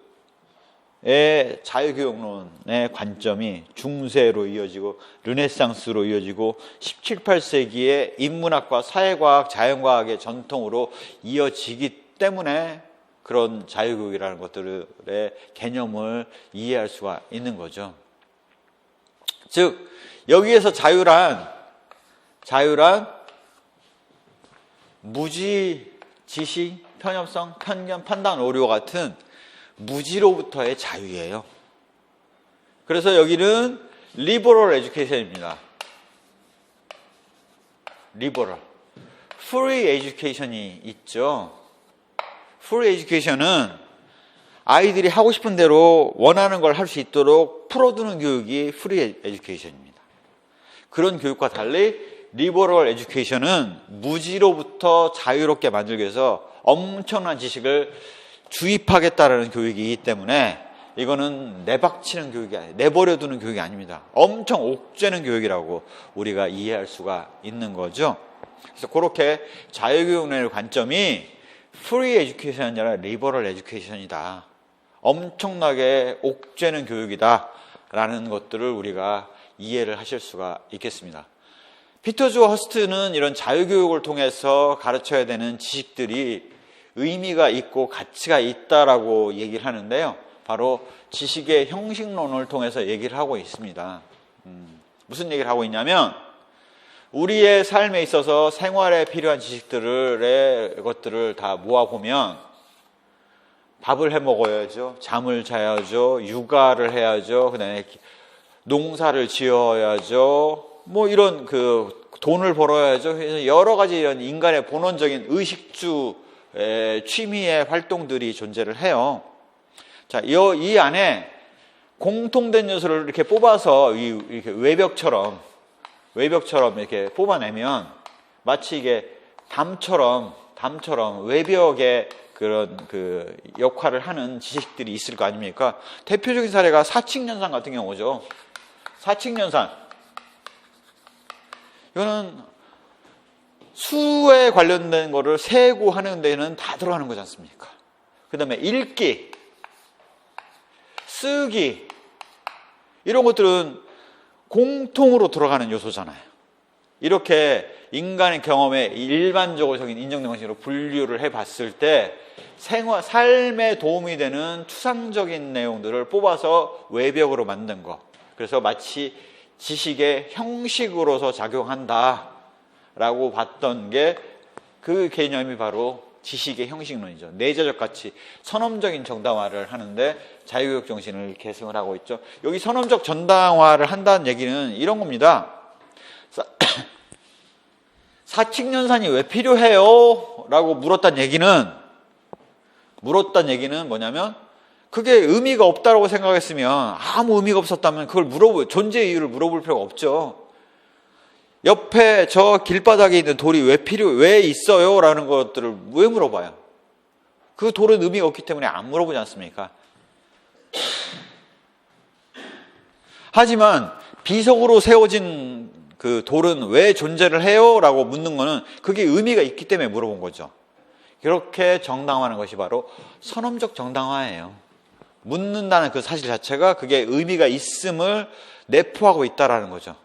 자유교육론의 관점이 중세로 이어지고 르네상스로 이어지고 17, 18세기의 인문학과 사회과학, 자연과학의 전통으로 이어지기 때문에 그런 자유교육이라는 것들의 개념을 이해할 수가 있는 거죠. 즉 여기에서 자유란 무지, 지식, 편협성, 편견, 판단, 오류 같은 무지로부터의 자유예요. 그래서 여기는 리버럴 에듀케이션입니다. 리버럴. 프리 에듀케이션이 있죠. 프리 에듀케이션은 아이들이 하고 싶은 대로 원하는 걸 할 수 있도록 풀어두는 교육이 프리 에듀케이션입니다. 그런 교육과 달리 리버럴 에듀케이션은 무지로부터 자유롭게 만들기 위해서 엄청난 지식을 주입하겠다라는 교육이기 때문에 이거는 내박치는 교육이 아니에요. 내버려두는 교육이 아닙니다. 엄청 옥죄는 교육이라고 우리가 이해할 수가 있는 거죠. 그래서 그렇게 자유교육의 관점이 프리 에듀케이션이 아니라 리버럴 에듀케이션이다. 엄청나게 옥죄는 교육이다 라는 것들을 우리가 이해를 하실 수가 있겠습니다. 피터 조 허스트는 이런 자유교육을 통해서 가르쳐야 되는 지식들이 의미가 있고 가치가 있다라고 얘기를 하는데요. 바로 지식의 형식론을 통해서 얘기를 하고 있습니다. 무슨 얘기를 하고 있냐면 우리의 삶에 있어서 생활에 필요한 지식들의 것들을 다 모아보면 밥을 해 먹어야죠. 잠을 자야죠. 육아를 해야죠. 그다음에 농사를 지어야죠. 뭐 이런 돈을 벌어야죠. 그래서 여러 가지 이런 인간의 본원적인 의식주 취미의 활동들이 존재를 해요. 자, 이 안에 공통된 요소를 이렇게 뽑아서 이렇게 외벽처럼 이렇게 뽑아내면 마치 이게 담처럼 외벽에 그런 역할을 하는 지식들이 있을 거 아닙니까? 대표적인 사례가 사칙연산 같은 경우죠. 사칙연산. 이거는 수에 관련된 거를 세고 하는 데는 다 들어가는 거지 않습니까? 그 다음에 읽기, 쓰기, 이런 것들은 공통으로 들어가는 요소잖아요. 이렇게 인간의 경험에 일반적인 인정된 방식으로 분류를 해봤을 때 삶에 도움이 되는 추상적인 내용들을 뽑아서 외벽으로 만든 거. 그래서 마치 지식의 형식으로서 작용한다라고 봤던 게 그 개념이 바로 지식의 형식론이죠. 내재적 가치, 선험적인 정당화를 하는데 자유교육 정신을 계승을 하고 있죠. 여기 선험적 정당화를 한다는 얘기는 이런 겁니다. 사칙연산이 왜 필요해요? 라고 물었단 얘기는 뭐냐면 그게 의미가 없다고 생각했으면 아무 의미가 없었다면 그걸 존재 이유를 물어볼 필요가 없죠. 옆에 저 길바닥에 있는 돌이 왜 있어요? 라는 것들을 왜 물어봐요? 그 돌은 의미가 없기 때문에 안 물어보지 않습니까? 하지만 비석으로 세워진 그 돌은 왜 존재를 해요? 라고 묻는 거는 그게 의미가 있기 때문에 물어본 거죠. 그렇게 정당화하는 것이 바로 선험적 정당화예요. 묻는다는 그 사실 자체가 그게 의미가 있음을 내포하고 있다라는 거죠.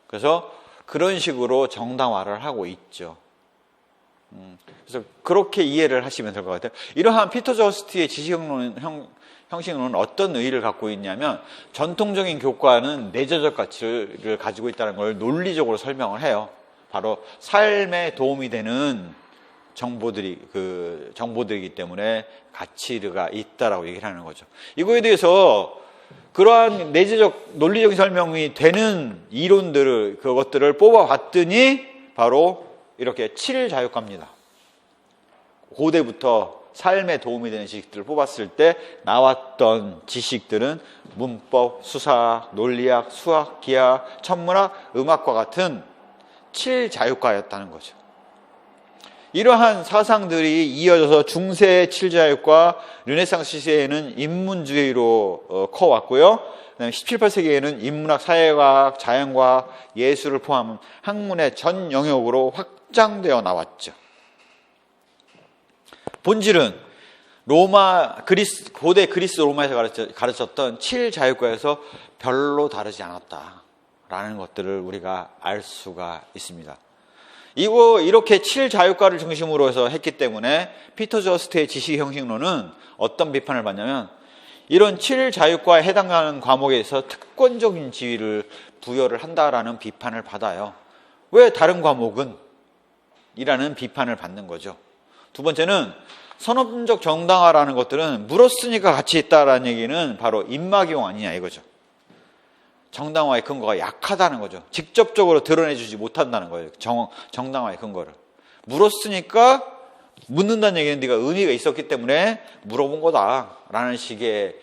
그래서 그런 식으로 정당화를 하고 있죠. 그래서 그렇게 이해를 하시면 될 것 같아요. 이러한 피터 저스트의 형식론은 어떤 의의를 갖고 있냐면 전통적인 교과는 내재적 가치를 가지고 있다는 걸 논리적으로 설명을 해요. 바로 삶에 도움이 되는 정보들이기 때문에 가치가 있다라고 얘기를 하는 거죠. 이거에 대해서 그러한 내재적 논리적인 설명이 되는 이론들을 그것들을 뽑아봤더니 바로 이렇게 7자유과입니다. 고대부터 삶에 도움이 되는 지식들을 뽑았을 때 나왔던 지식들은 문법, 수사, 논리학, 수학, 기하, 천문학, 음악과 같은 7자유과였다는 거죠. 이러한 사상들이 이어져서 중세 7자유과, 르네상스 시대에는 인문주의로 커왔고요. 그다음에 17, 18세기에는 인문학, 사회과학, 자연과학, 예술을 포함한 학문의 전 영역으로 확장되어 나왔죠. 본질은 고대 그리스 로마에서 가르쳤던 7자유과에서 별로 다르지 않았다라는 것들을 우리가 알 수가 있습니다. 이렇게 7자유과를 중심으로 해서 했기 때문에 피터 저스트의 지식형식론은 어떤 비판을 받냐면 이런 7자유과에 해당하는 과목에 대해서 특권적인 지위를 부여를 한다라는 비판을 받아요. 왜 다른 과목은? 이라는 비판을 받는 거죠. 두 번째는 선험적 정당화라는 것들은 물었으니까 가치 있다라는 얘기는 바로 입막용 아니냐 이거죠. 정당화의 근거가 약하다는 거죠. 직접적으로 드러내주지 못한다는 거예요. 정당화의 근거를. 물었으니까 묻는다는 얘기는 네가 의미가 있었기 때문에 물어본 거다라는 식의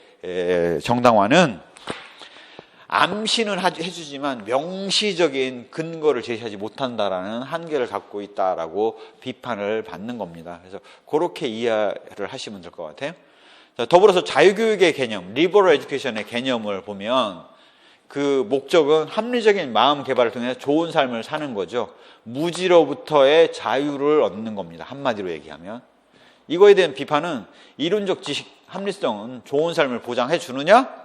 정당화는 암시는 해주지만 명시적인 근거를 제시하지 못한다라는 한계를 갖고 있다라고 비판을 받는 겁니다. 그래서 그렇게 이해를 하시면 될 것 같아요. 더불어서 자유교육의 개념, 리버럴 에듀케이션의 개념을 보면 그 목적은 합리적인 마음 개발을 통해 좋은 삶을 사는 거죠. 무지로부터의 자유를 얻는 겁니다. 한마디로 얘기하면. 이거에 대한 비판은 이론적 지식 합리성은 좋은 삶을 보장해 주느냐?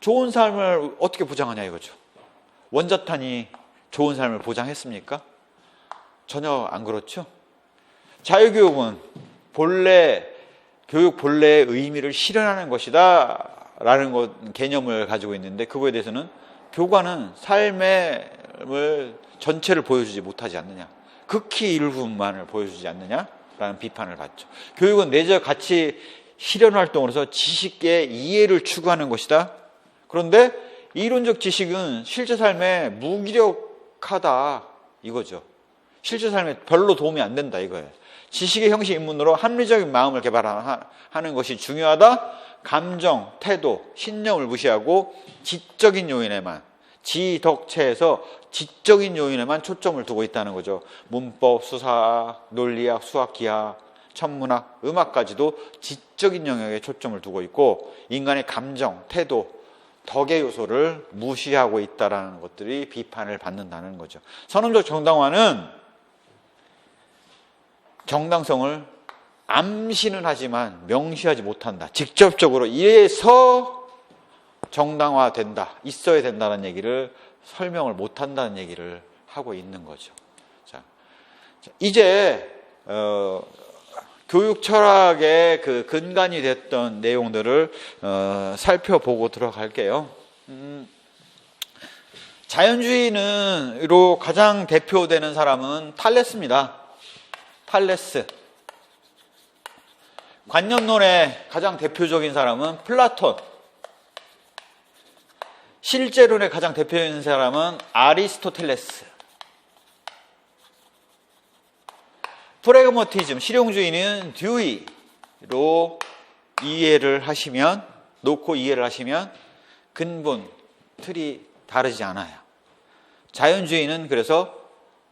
좋은 삶을 어떻게 보장하냐 이거죠. 원자탄이 좋은 삶을 보장했습니까? 전혀 안 그렇죠. 자유교육은 교육 본래의 의미를 실현하는 것이다 라는 개념을 가지고 있는데, 그거에 대해서는 교과는 삶의 전체를 보여주지 못하지 않느냐, 극히 일부분만을 보여주지 않느냐라는 비판을 받죠. 교육은 내적 가치 실현 활동으로서 지식의 이해를 추구하는 것이다. 그런데 이론적 지식은 실제 삶에 무기력하다 이거죠. 실제 삶에 별로 도움이 안 된다 이거예요. 지식의 형식 입문으로 합리적인 마음을 개발하는 것이 중요하다. 감정, 태도, 신념을 무시하고 지적인 요인에만, 지덕체에서 지적인 요인에만 초점을 두고 있다는 거죠. 문법, 수사학, 논리학, 수학, 기하, 천문학, 음악까지도 지적인 영역에 초점을 두고 있고, 인간의 감정, 태도, 덕의 요소를 무시하고 있다는 것들이 비판을 받는다는 거죠. 선언적 정당화는 정당성을 암시는 하지만 명시하지 못한다. 직접적으로 이래서 정당화된다, 있어야 된다는 얘기를 설명을 못한다는 얘기를 하고 있는 거죠. 자, 이제 교육 철학의 그 근간이 됐던 내용들을 살펴보고 들어갈게요. 자연주의로 가장 대표되는 사람은 탈레스입니다. 탈레스. 관념론의 가장 대표적인 사람은 플라톤. 실제론의 가장 대표적인 사람은 아리스토텔레스. 프래그마티즘, 실용주의는 듀이로 놓고 이해를 하시면 근본, 틀이 다르지 않아요. 자연주의는 그래서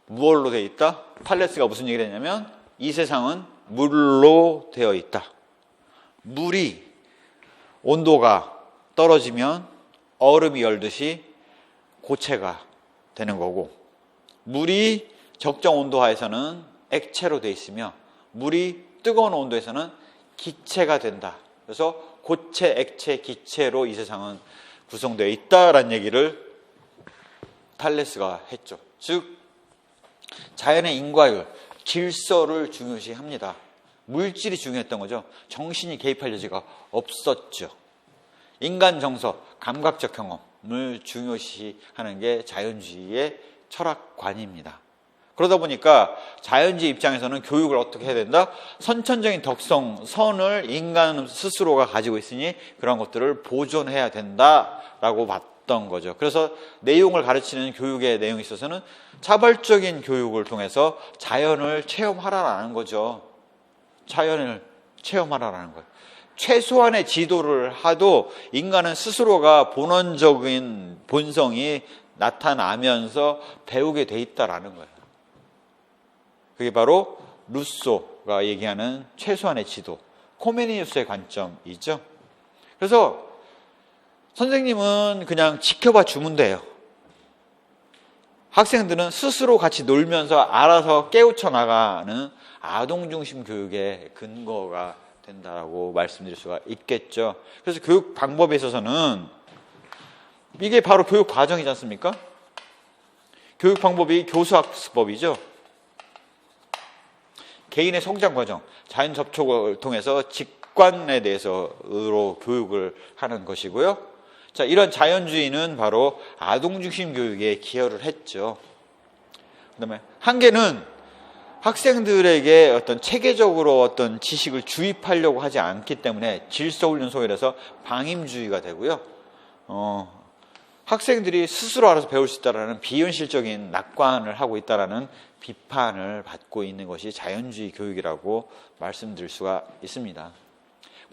무얼로 되어 있다? 탈레스가 무슨 얘기를 했냐면 이 세상은 물로 되어 있다. 물이 온도가 떨어지면 얼음이 열듯이 고체가 되는 거고, 물이 적정 온도 하에서는 액체로 되어 있으며 물이 뜨거운 온도에서는 기체가 된다. 그래서 고체, 액체, 기체로 이 세상은 구성되어 있다라는 얘기를 탈레스가 했죠. 즉 자연의 인과율, 질서를 중요시합니다. 물질이 중요했던 거죠. 정신이 개입할 여지가 없었죠. 인간 정서, 감각적 경험을 중요시하는 게 자연주의의 철학관입니다. 그러다 보니까 자연주의 입장에서는 교육을 어떻게 해야 된다? 선천적인 덕성, 선을 인간 스스로가 가지고 있으니 그런 것들을 보존해야 된다라고 봤던 거죠. 그래서 내용을 가르치는 교육의 내용에 있어서는 자발적인 교육을 통해서 자연을 체험하라라는 거죠. 자연을 체험하라라는 거예요. 최소한의 지도를 하도 인간은 스스로가 본원적인 본성이 나타나면서 배우게 돼 있다라는 거예요. 그게 바로 루소가 얘기하는 최소한의 지도, 코메니우스의 관점이죠. 그래서 선생님은 그냥 지켜봐 주면 돼요. 학생들은 스스로 같이 놀면서 알아서 깨우쳐 나가는 아동중심 교육의 근거가 된다고 말씀드릴 수가 있겠죠. 그래서 교육 방법에 있어서는 이게 바로 교육 과정이지 않습니까? 교육 방법이 교수학습법이죠. 개인의 성장 과정, 자연 접촉을 통해서 직관에 대해서로 교육을 하는 것이고요. 자, 이런 자연주의는 바로 아동중심 교육에 기여를 했죠. 그다음에 한계는 학생들에게 어떤 체계적으로 어떤 지식을 주입하려고 하지 않기 때문에 질서훈련 소홀해서 방임주의가 되고요. 학생들이 스스로 알아서 배울 수 있다라는 비현실적인 낙관을 하고 있다라는 비판을 받고 있는 것이 자연주의 교육이라고 말씀드릴 수가 있습니다.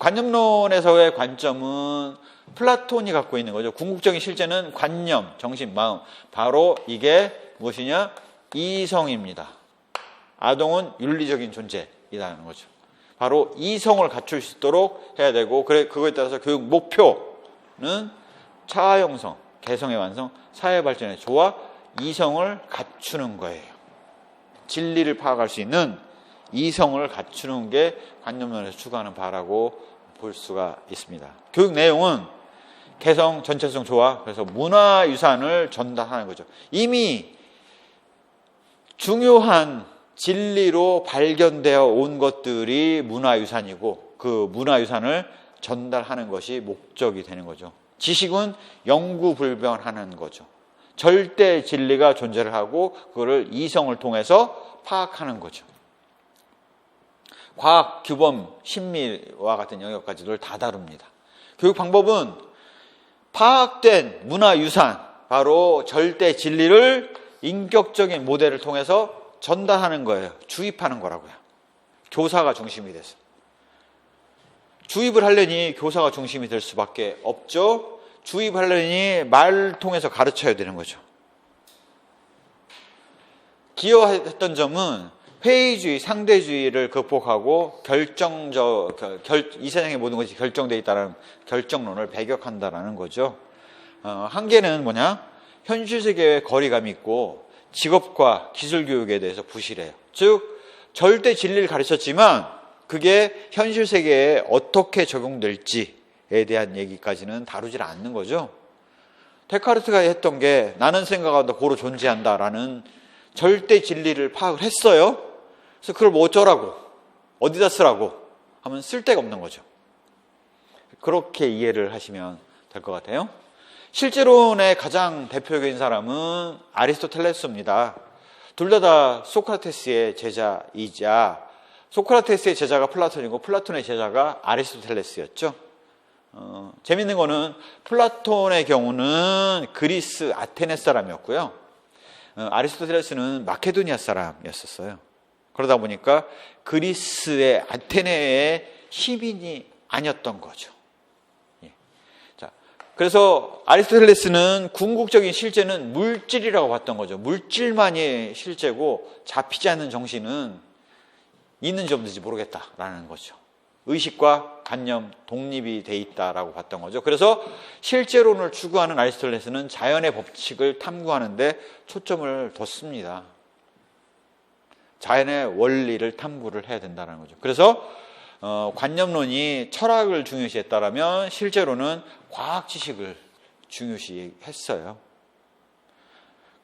관념론에서의 관점은 플라톤이 갖고 있는 거죠. 궁극적인 실제는 관념, 정신, 마음. 바로 이게 무엇이냐? 이성입니다. 아동은 윤리적인 존재이라는 거죠. 바로 이성을 갖출 수 있도록 해야 되고, 그거에 따라서 교육 목표는 차화 형성, 개성의 완성, 사회 발전의 조화, 이성을 갖추는 거예요. 진리를 파악할 수 있는 이성을 갖추는 게 관념론에서 추구하는 바라고 볼 수가 있습니다. 교육 내용은 개성, 전체성, 조화, 그래서 문화유산을 전달하는 거죠. 이미 중요한 진리로 발견되어 온 것들이 문화유산이고 그 문화유산을 전달하는 것이 목적이 되는 거죠. 지식은 영구불변하는 거죠. 절대 진리가 존재를 하고 그거를 이성을 통해서 파악하는 거죠. 과학, 규범, 심리와 같은 영역까지도 다 다룹니다. 교육 방법은 파악된 문화유산, 바로 절대 진리를 인격적인 모델을 통해서 전달하는 거예요. 주입하는 거라고요. 교사가 중심이 돼서. 주입을 하려니 교사가 중심이 될 수밖에 없죠. 주입하려니 말을 통해서 가르쳐야 되는 거죠. 기여했던 점은 회의주의, 상대주의를 극복하고 이 세상의 모든 것이 결정되어 있다는 결정론을 배격한다라는 거죠. 한계는 뭐냐? 현실 세계에 거리감이 있고 직업과 기술 교육에 대해서 부실해요. 즉 절대 진리를 가르쳤지만 그게 현실 세계에 어떻게 적용될지에 대한 얘기까지는 다루질 않는 거죠. 데카르트가 했던 게 나는 생각한다, 고로 존재한다라는 절대 진리를 파악을 했어요. 그래서 그걸 뭐 어쩌라고, 어디다 쓰라고 하면 쓸데가 없는 거죠. 그렇게 이해를 하시면 될 것 같아요. 실제론의 가장 대표적인 사람은 아리스토텔레스입니다. 둘 다 소크라테스의 제자이자 소크라테스의 제자가 플라톤이고 플라톤의 제자가 아리스토텔레스였죠. 재밌는 거는 플라톤의 경우는 그리스 아테네 사람이었고요. 아리스토텔레스는 마케도니아 사람이었어요. 그러다 보니까 그리스의 아테네의 시민이 아니었던 거죠. 그래서 아리스토텔레스는 궁극적인 실제는 물질이라고 봤던 거죠. 물질만이 실제고 잡히지 않는 정신은 있는지 없는지 모르겠다라는 거죠. 의식과 관념, 독립이 돼 있다라고 봤던 거죠. 그래서 실제론을 추구하는 아리스토텔레스는 자연의 법칙을 탐구하는데 초점을 뒀습니다. 자연의 원리를 탐구를 해야 된다는 거죠. 그래서 관념론이 철학을 중요시했다라면 실제로는 과학 지식을 중요시했어요.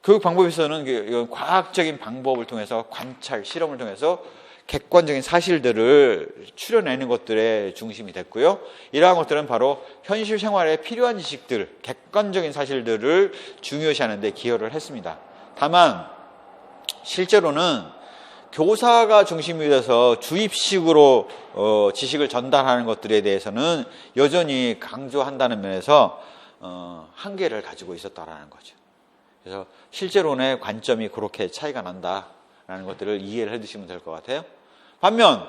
교육 방법에서는 과학적인 방법을 통해서 관찰, 실험을 통해서 객관적인 사실들을 추려내는 것들에 중심이 됐고요. 이러한 것들은 바로 현실 생활에 필요한 지식들, 객관적인 사실들을 중요시하는 데 기여를 했습니다. 다만 실제로는 교사가 중심이 돼서 주입식으로 지식을 전달하는 것들에 대해서는 여전히 강조한다는 면에서 한계를 가지고 있었다라는 거죠. 그래서 실제론의 관점이 그렇게 차이가 난다라는 것들을 이해를 해두시면 될 것 같아요. 반면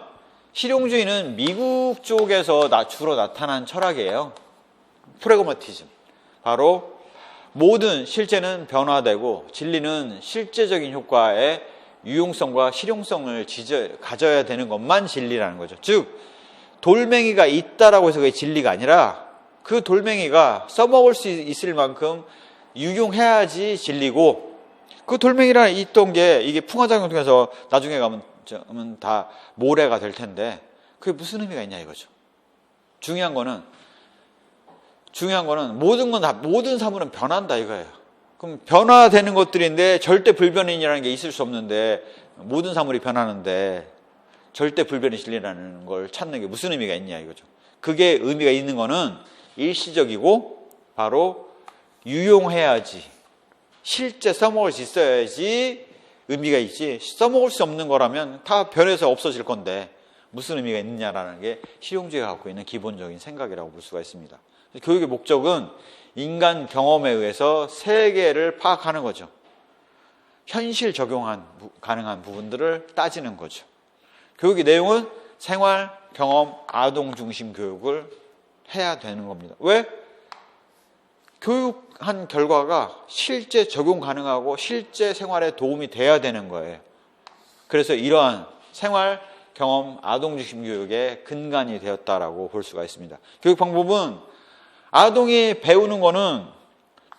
실용주의는 미국 쪽에서 주로 나타난 철학이에요. 프래그마티즘. 바로 모든 실제는 변화되고 진리는 실제적인 효과에 유용성과 실용성을 가져야 되는 것만 진리라는 거죠. 즉 돌멩이가 있다라고 해서 그게 진리가 아니라 그 돌멩이가 써먹을 수 있을 만큼 유용해야지 진리고, 그 돌멩이랑 있던 게 이게 풍화작용을 통해서 나중에 가면 다 모래가 될 텐데 그게 무슨 의미가 있냐 이거죠. 중요한 거는 모든 사물은 변한다 이거예요. 그럼 변화되는 것들인데 절대 불변이라는 게 있을 수 없는데 모든 사물이 변하는데 절대 불변의 진리라는 걸 찾는 게 무슨 의미가 있냐 이거죠. 그게 의미가 있는 거는 일시적이고 바로 유용해야지, 실제 써먹을 수 있어야지 의미가 있지, 써먹을 수 없는 거라면 다 변해서 없어질 건데 무슨 의미가 있느냐라는 게 실용주의가 갖고 있는 기본적인 생각이라고 볼 수가 있습니다. 교육의 목적은 인간 경험에 의해서 세계를 파악하는 거죠. 현실 적용 가능한 부분들을 따지는 거죠. 교육의 내용은 생활, 경험, 아동 중심 교육을 해야 되는 겁니다. 왜? 교육한 결과가 실제 적용 가능하고 실제 생활에 도움이 돼야 되는 거예요. 그래서 이러한 생활, 경험, 아동 중심 교육의 근간이 되었다라고 볼 수가 있습니다. 교육 방법은 아동이 배우는 거는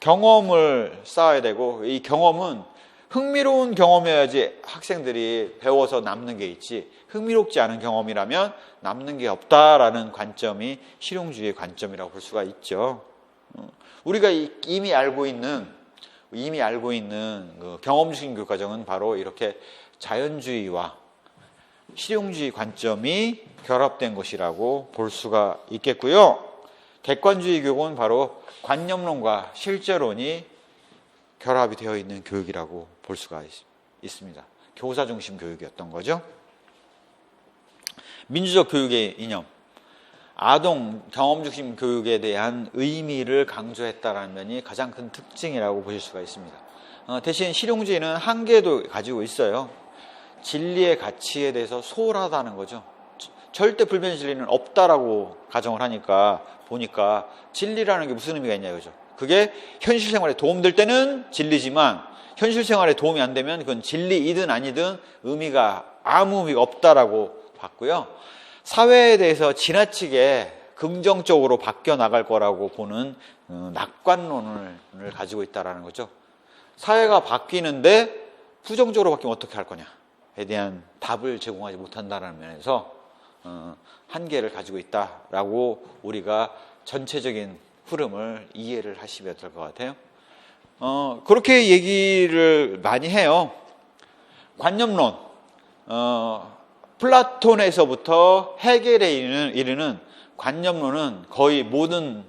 경험을 쌓아야 되고, 이 경험은 흥미로운 경험이어야지 학생들이 배워서 남는 게 있지, 흥미롭지 않은 경험이라면 남는 게 없다라는 관점이 실용주의의 관점이라고 볼 수가 있죠. 우리가 이미 알고 있는 그 경험주의 교육과정은 바로 이렇게 자연주의와 실용주의 관점이 결합된 것이라고 볼 수가 있겠고요. 객관주의 교육은 바로 관념론과 실제론이 결합이 되어 있는 교육이라고 볼 수가 있습니다. 교사 중심 교육이었던 거죠. 민주적 교육의 이념, 아동 경험 중심 교육에 대한 의미를 강조했다는 면이 가장 큰 특징이라고 보실 수가 있습니다. 대신 실용주의는 한계도 가지고 있어요. 진리의 가치에 대해서 소홀하다는 거죠. 절대 불변 진리는 없다라고 가정을 하니까 보니까 진리라는 게 무슨 의미가 있냐 이거죠. 그게 현실 생활에 도움될 때는 진리지만 현실 생활에 도움이 안 되면 그건 진리이든 아니든 아무 의미가 없다라고 봤고요. 사회에 대해서 지나치게 긍정적으로 바뀌어 나갈 거라고 보는 낙관론을 가지고 있다라는 거죠. 사회가 바뀌는데 부정적으로 바뀌면 어떻게 할 거냐에 대한 답을 제공하지 못한다는 면에서 한계를 가지고 있다라고 우리가 전체적인 흐름을 이해를 하시면 될 것 같아요. 그렇게 얘기를 많이 해요. 관념론, 플라톤에서부터 헤겔에 이르는 관념론은 거의 모든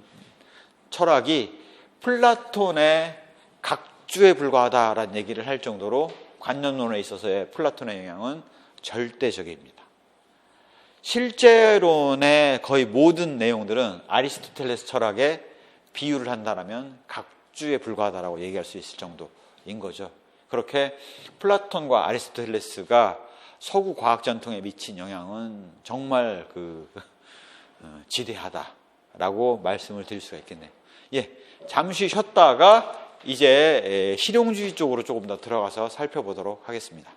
철학이 플라톤의 각주에 불과하다라는 얘기를 할 정도로 관념론에 있어서의 플라톤의 영향은 절대적입니다. 실제론의 거의 모든 내용들은 아리스토텔레스 철학에 비유를 한다면 각주에 불과하다라고 얘기할 수 있을 정도인 거죠. 그렇게 플라톤과 아리스토텔레스가 서구 과학 전통에 미친 영향은 정말 지대하다라고 말씀을 드릴 수가 있겠네요. 잠시 쉬었다가 이제 실용주의 쪽으로 조금 더 들어가서 살펴보도록 하겠습니다.